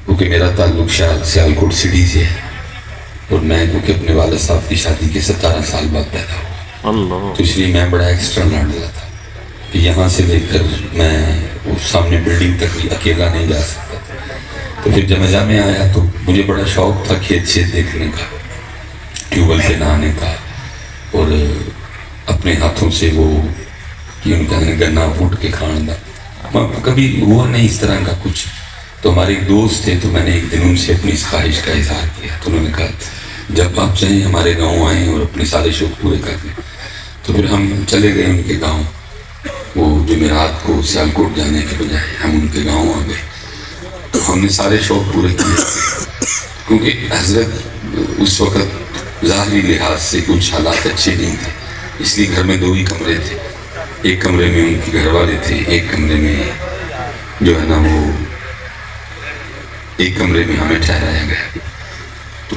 کیونکہ میرا تعلق سیالکوٹ سٹی سے ہے، اور میں کیونکہ اپنے والد صاحب کی شادی کے 17 سال بعد پیدا ہوا، تو اس لیے میں بڑا ایکسٹرا لاڈلا تھا کہ یہاں سے لے کر میں اس سامنے بلڈنگ تک بھی اکیلا نہیں جا سکتا تھا۔ تو پھر جب میں جامعہ آیا تو مجھے بڑا شوق تھا کھیت سے دیکھنے کا، ٹیوبل پہ نہانے کا، اور اپنے ہاتھوں سے وہ کہ ان کا گنا پھوٹ کے کھانا دا، کبھی ہوا نہیں اس طرح کا کچھ۔ تو ہمارے ایک دوست تھے، تو میں نے ایک دن ان سے اپنی اس خواہش کا اظہار کیا، تو انہوں نے کہا جب آپ چاہیں ہمارے گاؤں آئیں اور اپنے سارے شوق پورے کر لیں۔ تو پھر ہم چلے گئے ان کے گاؤں، وہ جمعرات کو سیالکوٹ جانے کے بجائے ہم ان کے گاؤں آ گئے، تو ہم نے سارے شوق پورے کیے، کیونکہ حضرت اس وقت ظاہری لحاظ سے کچھ حالات اچھے نہیں تھے، اس لیے گھر میں 2 ہی کمرے تھے، ایک کمرے میں ان کے گھر والے تھے، ایک کمرے میں جو ہے نا وہ ایک کمرے میں ہمیں ٹھہرایا گیا۔ تو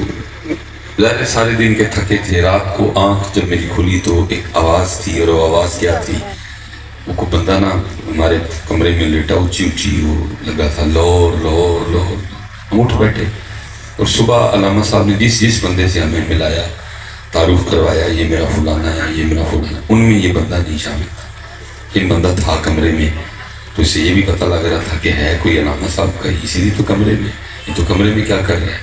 ظاہر سارے دن کے تھکے تھے، رات کو آنکھ جب میری کھلی تو ایک آواز تھی، اور وہ آواز کیا تھی، وہ کو بندہ نا ہمارے کمرے میں لیٹا اونچی اونچی وہ لگا تھا، لاہور لاہور لاہور۔ ہم اٹھ بیٹھے، اور صبح علامہ صاحب نے جس بندے سے ہمیں ملایا، تعارف کروایا، یہ میرا فلانا ہے، یہ میرا فلانا ہے، ان میں یہ بندہ نہیں شامل تھا، لیکن بندہ تھا کمرے میں، تو اسے یہ بھی پتہ لگ رہا تھا کہ ہے کوئی علامہ صاحب کا، اسی لیے تو کمرے میں، یہ تو کمرے میں کیا کر رہا ہے۔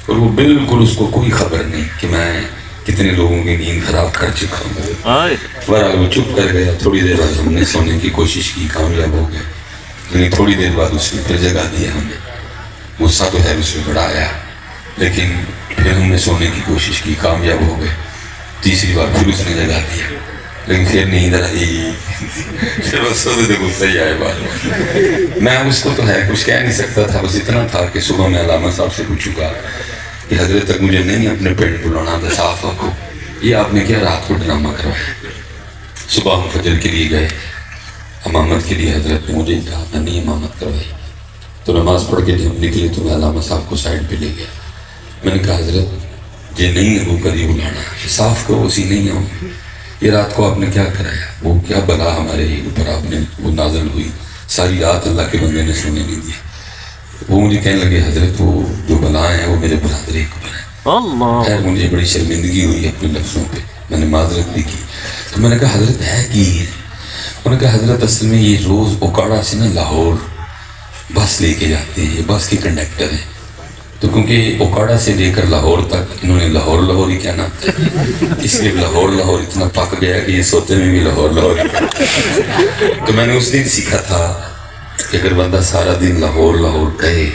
اور وہ بالکل اس کو کوئی خبر نہیں کہ میں کتنے لوگوں کی نیند خراب کر چکا ہوں۔ بہرحال وہ چپ کر گیا، تھوڑی دیر بعد ہم نے سونے کی کوشش کی، کامیاب ہو گئے، لیکن تھوڑی دیر بعد اس نے پھر جگا دیا ہمیں، غصہ تو ہے اس میں بڑا آیا، لیکن پھر ہم نے سونے کی کوشش کی، کامیاب ہو گئے، تیسری بار پھر اس نے جگا دیا، لیکن پھر نیند آئی، پھر بس سوتے تھے غصہ ہی آئے بعد میں اس کو تو ہے کچھ کہہ نہیں سکتا تھا، بس اتنا تھا کہ صبح میں علامہ صاحب سے پوچھ چکا کہ حضرت تک مجھے نہیں اپنے پیٹ بلانا تھا، صاف رکھو، یہ آپ نے کیا رات کو ڈرامہ کروایا۔ صبح ہم فجر کے لیے گئے، امامت کے لیے حضرت نے مجھے کہا، میں نے امامت کروائی، تو نماز پڑھ کے جب ہم نکلے تو میں علامہ صاحب کو سائڈ پہ لے گیا، میں نے کہا حضرت یہ نہیں ہے وہ کری بلانا، صاف کو اسی نہیں آؤں، یہ رات کو آپ نے کیا کرایا، وہ کیا بلا ہمارے اوپر آپ نے وہ نازل ہوئی، ساری رات اللہ کے بندے نے سونے نہیں دیا۔ وہ مجھے کہنے لگے حضرت وہ جو بلائیں ہیں وہ میرے برادر اکبر ہیں۔ خیر مجھے بڑی شرمندگی ہوئی اپنے لفظوں پہ، میں نے معذرت بھی کی، تو میں نے کہا حضرت ہے کی ہے، انہوں نے کہا حضرت اصل میں یہ روز اوکاڑا سے نا لاہور بس لے کے جاتے ہیں، یہ بس کے کنڈکٹر ہیں، تو کیونکہ اوکاڑا سے لے کر لاہور تک انہوں نے لاہور لاہور ہی کہنا تھا، اس لیے لاہور لاہور اتنا پک گیا کہ یہ سوتے میں بھی لاہور لاہور ہی۔ تو میں نے اس دن سیکھا تھا کہ اگر بندہ سارا دن لاہور لاہور کہے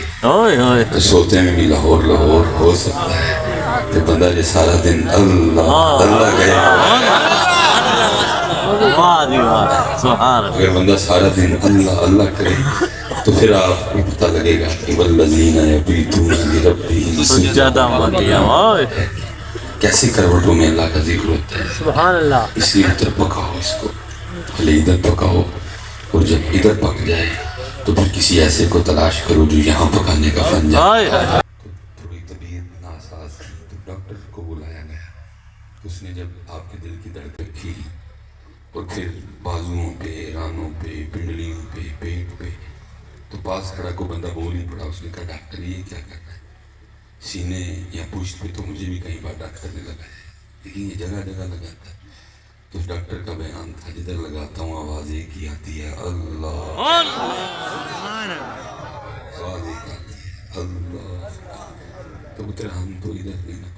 تو سوتے میں بھی لاہور لاہور ہو سکتا ہے، تو بندہ جو سارا دن اللہ اللہ کہے، اگر بندہ سارا دن اللہ اللہ کرے تو پھر آپ کو پتہ لگے گا کہ والذین یبیتون لربہم سجدا وقیاما، کیسے کروٹوں میں اللہ کا ذکر ہوتا ہے۔ سبحان اللہ۔ اس لیے ادھر پکاؤ اس کو، پہلے ادھر پکاؤ، اور جب ادھر پک جائے تو پھر کسی ایسے کو تلاش کرو جو یہاں پکانے کا فن جائے۔ تھوڑی طبیعت ناساز تھی تو ڈاکٹر کو بلایا گیا، اس نے جب آپ کے دل کی دھڑکن کی اور پھر بازوؤں پہ، رانوں پہ، پنڈلیوں پہ، پیٹ پہ، تو پاس کھڑا کو بندہ بول ہی پڑا، اس نے کہا ڈاکٹر یہ کیا کر رہا ہے، سینے یا پشت پہ تو مجھے بھی کئی بار ڈاکٹر نے لگایا ہے، لیکن یہ جگہ جگہ لگاتا ہے۔ تو ڈاکٹر کا بیان تھا جدھر لگاتا ہوں آواز ایک ہی آتی ہے اللہ، آواز ایک آتی ہے اللہ، تو اتر ہم تو ادھر نہیں نہ